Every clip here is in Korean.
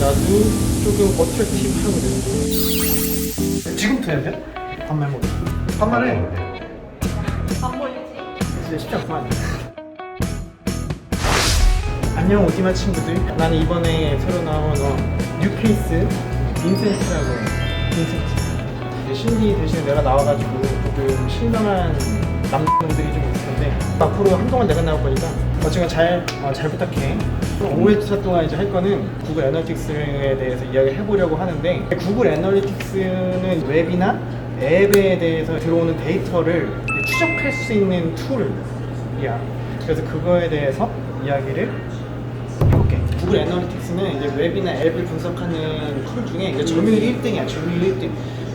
나도 조금 어트랙티브하거든. 지금부터 해야 돼? 반말 모드. 반말해. 반말이지. 진짜 쉽지 않구만. 안녕 오디마 친구들. 나는 이번에 새로 나온 뉴페이스 빈센트라고 해. 빈센트. 신디 대신에 내가 나와가지고 조금 실망한 남들이 좀 있을 텐데 앞으로 한동안 내가 나올 거니까 어쨌든 잘 부탁해. 5회차 동안 이제 할 거는 구글 애널리틱스에 대해서 이야기를 해보려고 하는데, 구글 애널리틱스는 웹이나 앱에 대해서 들어오는 데이터를 추적할 수 있는 툴이야. 그래서 그거에 대해서 이야기를 해볼게. 구글 애널리틱스는 이제 웹이나 앱을 분석하는 툴 중에 이제 점유율 1등이야. 점유율 1등.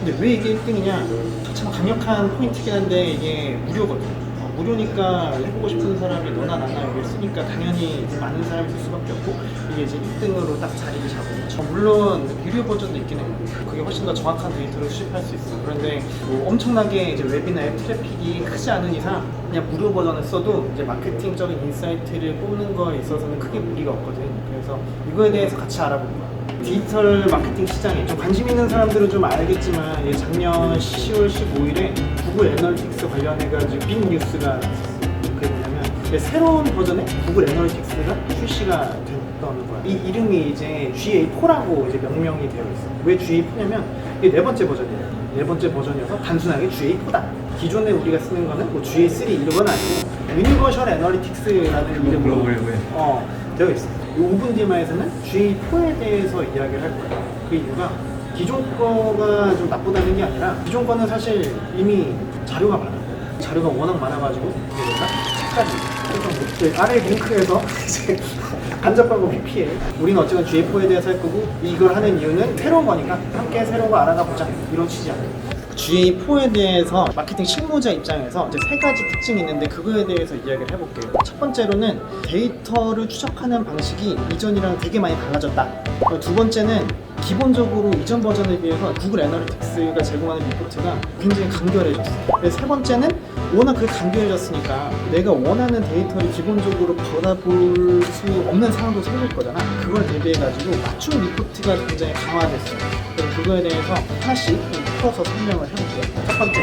근데 왜 이게 1등이냐? 참 강력한 포인트긴 한데 이게 무료거든. 무료니까 해보고 싶은 사람이 너나 나나 여기 쓰니까 당연히 많은 사람이 쓸 수밖에 없고, 이게 이제 1등으로 딱 자리를 잡고, 물론 유료 버전도 있긴 해요. 그게 훨씬 더 정확한 데이터를 수집할 수 있어. 그런데 뭐 엄청나게 이제 웹이나 앱 트래픽이 크지 않은 이상 그냥 무료 버전을 써도 이제 마케팅적인 인사이트를 뽑는 거에 있어서는 크게 무리가 없거든. 그래서 이거에 대해서 같이 알아볼 거야. 디지털 마케팅 시장에 좀 관심 있는 사람들은 좀 알겠지만, 작년 10월 15일에 구글 애널리틱스 관련해가지고 빅 뉴스가 났었어요. 그게 뭐냐면 새로운 버전의 구글 애널리틱스가 출시가 됐던 거야. 이 이름이 이제 GA4라고 이제 명명이 되어 있어. 왜 GA4냐면 이게 네 번째 버전이에요. 네 번째 버전이어서 단순하게 GA4다. 기존에 우리가 쓰는 거는 뭐 GA3 이런 건 아니고 유니버셜 애널리틱스라는 이름으로 되어 있어. 5분 뒤마에서는 GA4에 대해서 이야기를 할 거예요. 그 이유가 기존 거가 좀 나쁘다는 게 아니라, 기존 거는 사실 이미 자료가 많아요. 자료가 워낙 많아가지고 이게 뭐가 책까지. 그래서 아래 링크에서 이제 간접광고 PPL. 우리는 어쨌든 GA4에 대해서 할 거고, 이걸 하는 이유는 새로운 거니까 함께 새로운 거 알아가 보자, 이런 취지야. GA4에 대해서 마케팅 실무자 입장에서 이제 세 가지 특징이 있는데, 그거에 대해서 이야기를 해볼게요. 첫 번째로는 데이터를 추적하는 방식이 이전이랑 되게 많이 달라졌다. 두 번째는 기본적으로 이전 버전에 비해서 구글 애널리틱스가 제공하는 리포트가 굉장히 간결해졌어요. 세 번째는 워낙 그게 간결해졌으니까 내가 원하는 데이터를 기본적으로 받아볼 수 없는 상황도 생길 거잖아. 그걸 대비해가지고 맞춤 리포트가 굉장히 강화됐어요. 그래서 그거에 대해서 하나씩 풀어서 설명을 해볼게요. 첫 번째,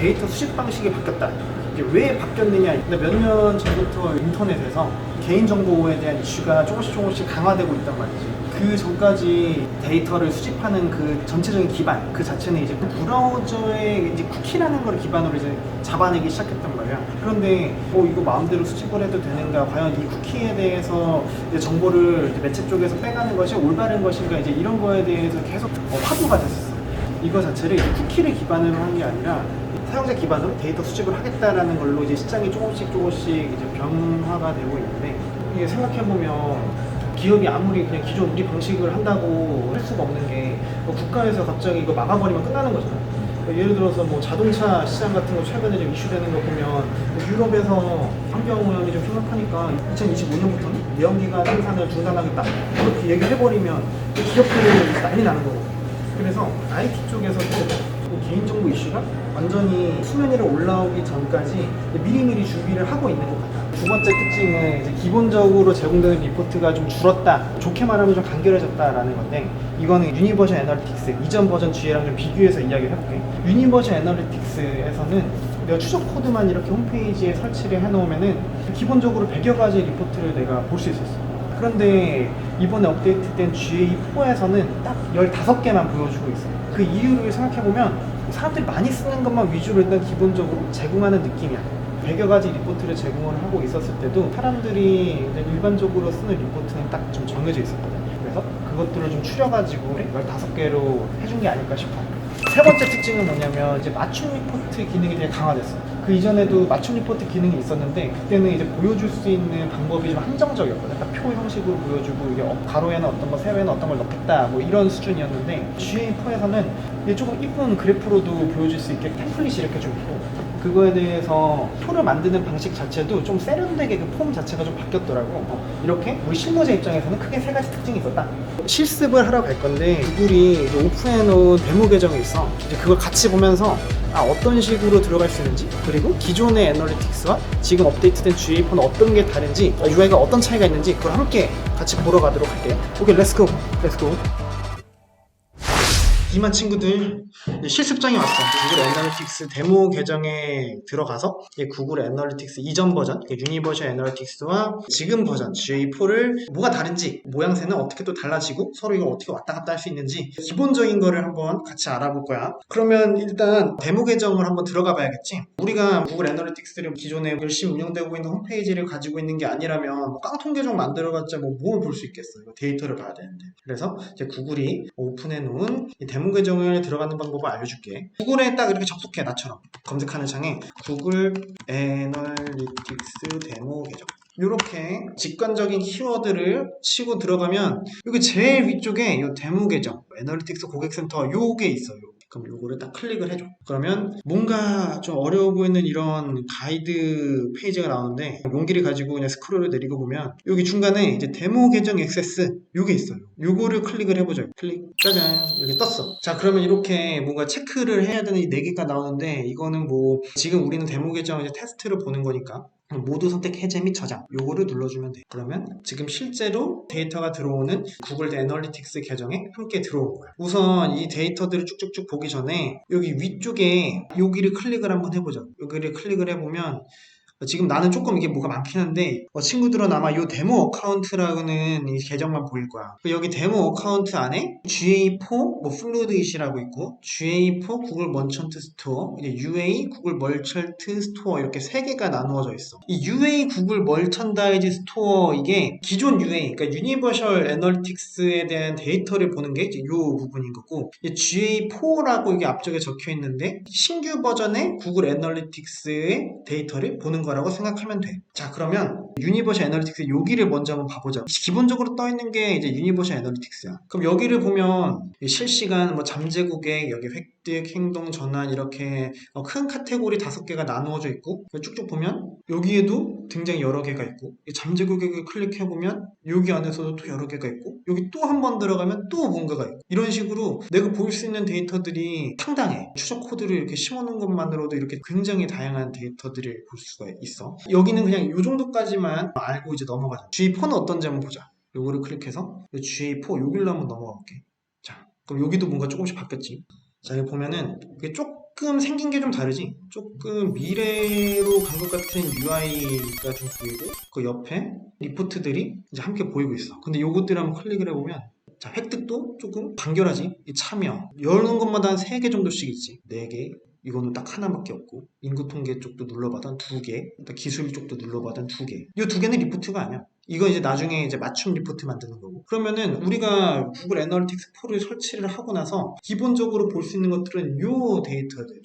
데이터 수집 방식이 바뀌었다. 이게 왜 바뀌었느냐? 몇 년 전부터 인터넷에서 개인정보에 대한 이슈가 조금씩 강화되고 있단 말이지. 그 전까지 데이터를 수집하는 그 전체적인 기반, 그 자체는 이제 브라우저의 이제 쿠키라는 걸 기반으로 이제 잡아내기 시작했단 말이야. 그런데 이거 마음대로 수집을 해도 되는가? 과연 이 쿠키에 대해서 이제 정보를 이제 매체 쪽에서 빼가는 것이 올바른 것인가? 이제 이런 거에 대해서 계속 화두가 됐었어. 이거 자체를 이제 쿠키를 기반으로 한 게 아니라 사용자 기반으로 데이터 수집을 하겠다라는 걸로 이제 시장이 조금씩 이제 변화가 되고 있는데, 이게 생각해보면 기업이 아무리 그냥 기존 우리 방식을 한다고 할 수가 없는 게, 국가에서 갑자기 이거 막아버리면 끝나는 거잖아. 예를 들어서 뭐 자동차 시장 같은 거 최근에 좀 이슈되는 거 보면, 유럽에서 환경오염이 좀 심각하니까 2025년부터는 내연기관 생산을 중단하겠다, 이렇게 얘기를 해버리면 기업들이 난리 나는 거고. 그래서 IT 쪽에서도 개인정보 이슈가 완전히 수면 위로 올라오기 전까지 미리미리 준비를 하고 있는 것 같다. 두 번째 특징은 이제 기본적으로 제공되는 리포트가 좀 줄었다, 좋게 말하면 좀 간결해졌다라는 건데, 이거는 유니버셜 애널리틱스 이전 버전 GA랑 좀 비교해서 이야기를 해볼게. 유니버셜 애널리틱스에서는 내가 추적 코드만 이렇게 홈페이지에 설치를 해놓으면은 기본적으로 100여 가지 리포트를 내가 볼 수 있었어. 그런데 이번에 업데이트된 GA4에서는 딱 15개만 보여주고 있어요. 그 이유를 생각해보면 사람들이 많이 쓰는 것만 위주로 일단 기본적으로 제공하는 느낌이야. 100여 가지 리포트를 제공을 하고 있었을 때도 사람들이 일반적으로 쓰는 리포트는 딱 좀 정해져 있었거든요. 그래서 그것들을 좀 추려가지고 15개로 해준 게 아닐까 싶어. 세 번째 특징은 뭐냐면 이제 맞춤 리포트 기능이 되게 강화됐어. 그 이전에도 맞춤 리포트 기능이 있었는데, 그때는 이제 보여줄 수 있는 방법이 좀 한정적이었거든. 딱 표 형식으로 보여주고, 이게 가로에는 어떤 거, 세로에는 어떤 걸 넣겠다, 뭐 이런 수준이었는데, GA4에서는 조금 이쁜 그래프로도 보여줄 수 있게 템플릿이 이렇게 좀 있고, 그거에 대해서 폴을 만드는 방식 자체도 좀 세련되게 그 폼 자체가 좀 바뀌었더라고. 이렇게 우리 실무자 입장에서는 크게 세 가지 특징이 있었다. 실습을 하러 갈 건데 구글이 이제 오픈해놓은 데모 계정이 있어. 이제 그걸 같이 보면서 어떤 식으로 들어갈 수 있는지, 그리고 기존의 애널리틱스와 지금 업데이트된 GA4는 어떤 게 다른지, UI가 어떤 차이가 있는지 그걸 함께 같이 보러 가도록 할게요. 오케이, 렛츠고. 이만 친구들, 실습장에 왔어. 구글 애널리틱스 데모 계정에 들어가서 구글 애널리틱스 이전 버전, 유니버셜 애널리틱스와 지금 버전 GA4를 뭐가 다른지, 모양새는 어떻게 또 달라지고 서로 이거 어떻게 왔다 갔다 할 수 있는지 기본적인 거를 한번 같이 알아볼 거야. 그러면 일단 데모 계정을 한번 들어가 봐야겠지. 우리가 구글 애널리틱스를 기존에 열심히 운영되고 있는 홈페이지를 가지고 있는 게 아니라면 뭐 깡통 계정 만들어봤자 뭘 볼 수 있겠어. 이거 데이터를 봐야 되는데. 그래서 이제 구글이 오픈해 놓은 이 데모 계정을 들어가는 방법을 알려줄게. 구글에 딱 이렇게 접속해. 나처럼 검색하는 창에 구글 애널리틱스 데모 계정, 이렇게 직관적인 키워드를 치고 들어가면 여기 제일 위쪽에 이 데모 계정 애널리틱스 고객센터 요게 있어요. 그럼 요거를 딱 클릭을 해줘. 그러면 뭔가 좀 어려워 보이는 이런 가이드 페이지가 나오는데 용기를 가지고 그냥 스크롤을 내리고 보면 여기 중간에 이제 데모 계정 액세스 요게 있어요. 요거를 클릭을 해보죠. 클릭, 짜잔, 이렇게 떴어. 자, 그러면 이렇게 뭔가 체크를 해야 되는 이 4개가 나오는데, 이거는 뭐 지금 우리는 데모 계정 이제 테스트를 보는 거니까 모두 선택 해제 및 저장 요거를 눌러주면 돼. 그러면 지금 실제로 데이터가 들어오는 구글 애널리틱스 계정에 함께 들어온 거야. 우선 이 데이터들을 쭉쭉쭉 보기 전에 여기 위쪽에 여기를 클릭을 한번 해보자. 여기를 클릭을 해보면 지금 나는 조금 이게 뭐가 많긴 한데 친구들은 아마 이 데모 어카운트라는 이 계정만 보일 거야. 여기 데모 어카운트 안에 GA4 뭐 플루드잇이라고 있고 GA4 구글 머천트 스토어, UA 구글 머천트 스토어 이렇게 3개가 나누어져 있어. 이 UA 구글 머천다이즈 스토어 이게 기존 UA 그러니까 유니버셜 애널리틱스에 대한 데이터를 보는 게 이제 이 부분인 거고, GA4라고 이게 앞쪽에 적혀 있는데 신규 버전의 구글 애널리틱스의 데이터를 보는 거라고 생각하면 돼. 자, 그러면 유니버셜 애널리틱스 여기를 먼저 한번 봐보자. 기본적으로 떠 있는 게 이제 유니버셜 애널리틱스야. 그럼 여기를 보면 실시간 뭐 잠재 고객, 여기 획득, 행동 전환 이렇게 큰 카테고리 5개가 나누어져 있고, 쭉쭉 보면 여기에도 굉장히 여러 개가 있고, 잠재 고객을 클릭해 보면 여기 안에서도 또 여러 개가 있고, 여기 또 한 번 들어가면 또 뭔가가 있고, 이런 식으로 내가 볼 수 있는 데이터들이 상당해. 추적 코드를 이렇게 심어놓은 것만으로도 이렇게 굉장히 다양한 데이터들을 볼 수가 있어. 여기는 그냥 이 정도까지만 알고 이제 넘어가자. GA4는 어떤지 한번 보자. 요거를 클릭해서 GA4 여기로 한번 넘어가 볼게. 자, 그럼 여기도 뭔가 조금씩 바뀌었지. 자, 여기 보면은 이게 조금 생긴 게 좀 다르지? 조금 미래로 간 것 같은 UI가 좀 보이고, 그 옆에 리포트들이 이제 함께 보이고 있어. 근데 요것들 한번 클릭을 해보면, 자, 획득도 조금 간결하지? 이 참여. 여는 것마다 한 3개 정도씩 있지. 4개. 이거는 딱 하나밖에 없고, 인구 통계 쪽도 눌러봐도 2개, 기술 쪽도 눌러봐도 2개. 이 2개는 리포트가 아니야. 이거 이제 나중에 이제 맞춤 리포트 만드는 거고. 그러면은 우리가 구글 애널리틱스 4를 설치를 하고 나서 기본적으로 볼 수 있는 것들은 요 데이터들.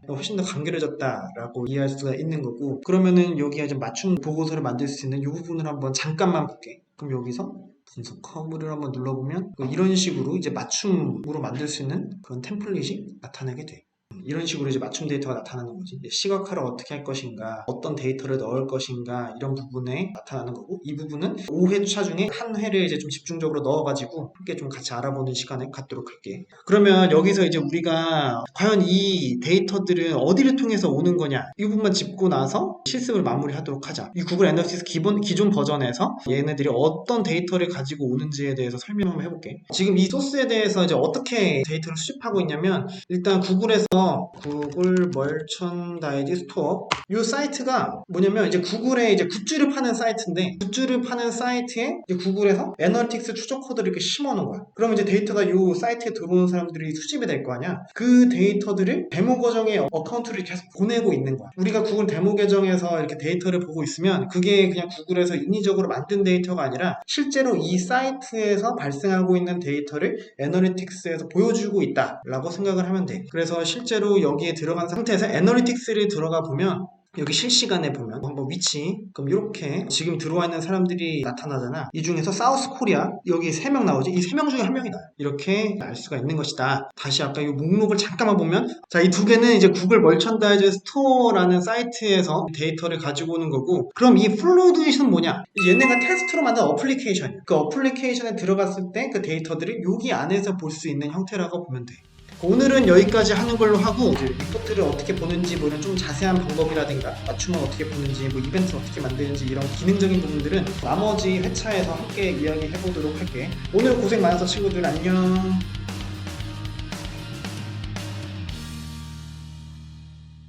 훨씬 더 간결해졌다라고 이해할 수가 있는 거고, 그러면은 여기에 이제 맞춤 보고서를 만들 수 있는 이 부분을 한번 잠깐만 볼게. 그럼 여기서 분석 커브를 한번 눌러보면 이런 식으로 이제 맞춤으로 만들 수 있는 그런 템플릿이 나타나게 돼. 이런 식으로 이제 맞춤 데이터가 나타나는 거지. 시각화를 어떻게 할 것인가, 어떤 데이터를 넣을 것인가, 이런 부분에 나타나는 거고, 이 부분은 5회차 중에 한 회를 이제 좀 집중적으로 넣어가지고 함께 좀 같이 알아보는 시간을 갖도록 할게. 그러면 여기서 이제 우리가 과연 이 데이터들은 어디를 통해서 오는 거냐, 이 부분만 짚고 나서 실습을 마무리하도록 하자. 이 구글 애널리틱스 기존 버전에서 얘네들이 어떤 데이터를 가지고 오는지에 대해서 설명 한번 해볼게. 지금 이 소스에 대해서 이제 어떻게 데이터를 수집하고 있냐면, 일단 구글에서 구글 머천다이즈 스토어 이 사이트가 뭐냐면 이제 구글에 이제 굿즈를 파는 사이트인데, 굿즈를 파는 사이트에 이제 구글에서 애널리틱스 추적 코드를 이렇게 심어놓은 거야. 그러면 이제 데이터가 이 사이트에 들어오는 사람들이 수집이 될 거 아니야. 그 데이터들을 데모 계정에 어카운트를 계속 보내고 있는 거야. 우리가 구글 데모 계정에서 이렇게 데이터를 보고 있으면 그게 그냥 구글에서 인위적으로 만든 데이터가 아니라 실제로 이 사이트에서 발생하고 있는 데이터를 애널리틱스에서 보여주고 있다라고 생각을 하면 돼. 그래서 실제로 여기에 들어간 상태에서 애널리틱스를 들어가 보면 여기 실시간에 보면 한번 위치, 그럼 이렇게 지금 들어와 있는 사람들이 나타나잖아. 이 중에서 사우스 코리아 여기 3명 나오지. 이 3명 중에 1명이 나요. 이렇게 알 수가 있는 것이다. 다시 아까 이 목록을 잠깐만 보면, 자, 이 두 개는 이제 구글 멀천다이즈 스토어라는 사이트에서 데이터를 가지고 오는 거고, 그럼 이 플루드잇은 뭐냐? 얘네가 테스트로 만든 어플리케이션이야. 그 어플리케이션에 들어갔을 때 그 데이터들을 여기 안에서 볼 수 있는 형태라고 보면 돼. 오늘은 여기까지 하는 걸로 하고, 이제 리포트를 어떻게 보는지, 뭐 이런 좀 자세한 방법이라든가 맞춤을 어떻게 보는지, 뭐 이벤트를 어떻게 만드는지, 이런 기능적인 부분들은 나머지 회차에서 함께 이야기해 보도록 할게. 오늘 고생 많았어 친구들. 안녕.